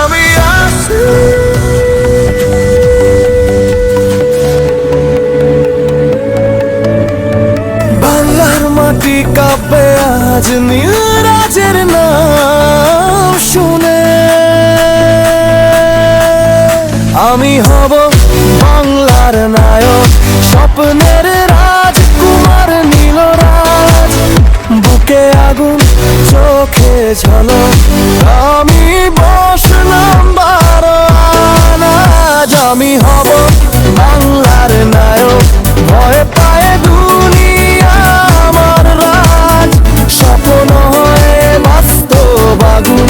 আমি আসি বাংলার মাটি কাঁপবে আজ নীলরাজের নাম শুনে। আমি হব বাংলার নায়ক, স্বপ্নের রাজকুমার নীলরাজ। বুকে আগুন, চোখে ঝলক, আমি বসলাম 12 আনাজ। আমি হব বাংলার নায়ক, ভয় পায় দুনিয়া আমার রাজ। স্বপ্ন হয়ে বাস্তব আগুন,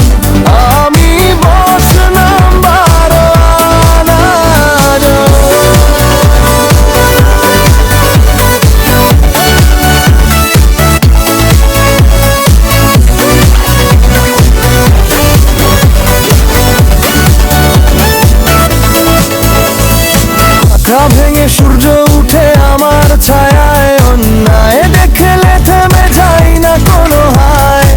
আমি বসলাম 12 আনাজ। ভেঙে সূর্য উঠে আমার ছায়ায়, অন্যায় দেখলে থেমে যাই না কোনো হায়।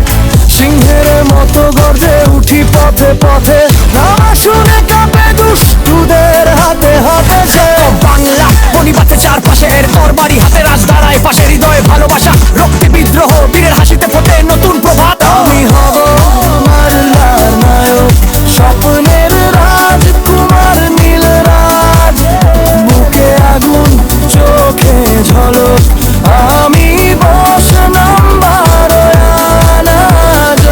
সিংহের মতো গর্জে উঠি পথে পথে, নামা শুনে কাঁপে দুষ্টুদের হাতে হাতে সে। বাংলা বনিবাতে চারপাশে, এর তরবারি হাতে রাজ দাঁড়ায় পাশে। হৃদয়ে ভালোবাসা, রক্তে বিদ্রোহ, বীরের হাসিতে ফোটে নতুন প্রভাত। আমি হব বাংলার নায়ক, স্বপ্নের রাজকুমার নীলরাজ। বুকে আগুন, চোখে ঝলক, আমি বসলাম 12 আনাজ।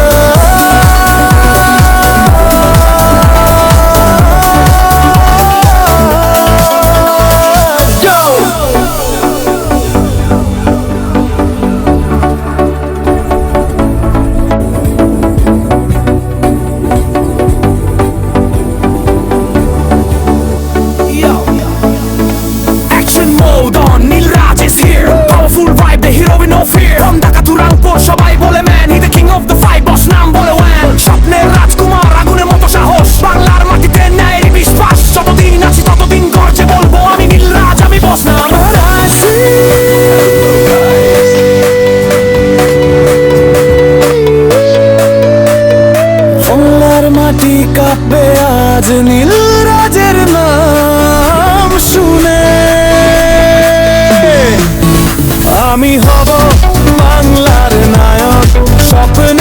Action mode on, Nilraj is here. Powerful vibe, the hero with no fear. From Dhaka to Rangpur, সবাই বলে man, he the king of the fight, boss নাম বলে ওয়ান। স্বপ্নের রাজকুমার, আগুনের মতো সাহস, বাংলার মাটিতে ন্যায়ের বিশ্বাস। যতদিন আছি ততদিন গর্জে বলবো, আমি নীলরাজ, আমি বস নাম। বাংলার মাটি কাঁপবে আজ নীলরাজের নাম শুনে। আমি হব বাংলার নায়ক, স্বপ্ন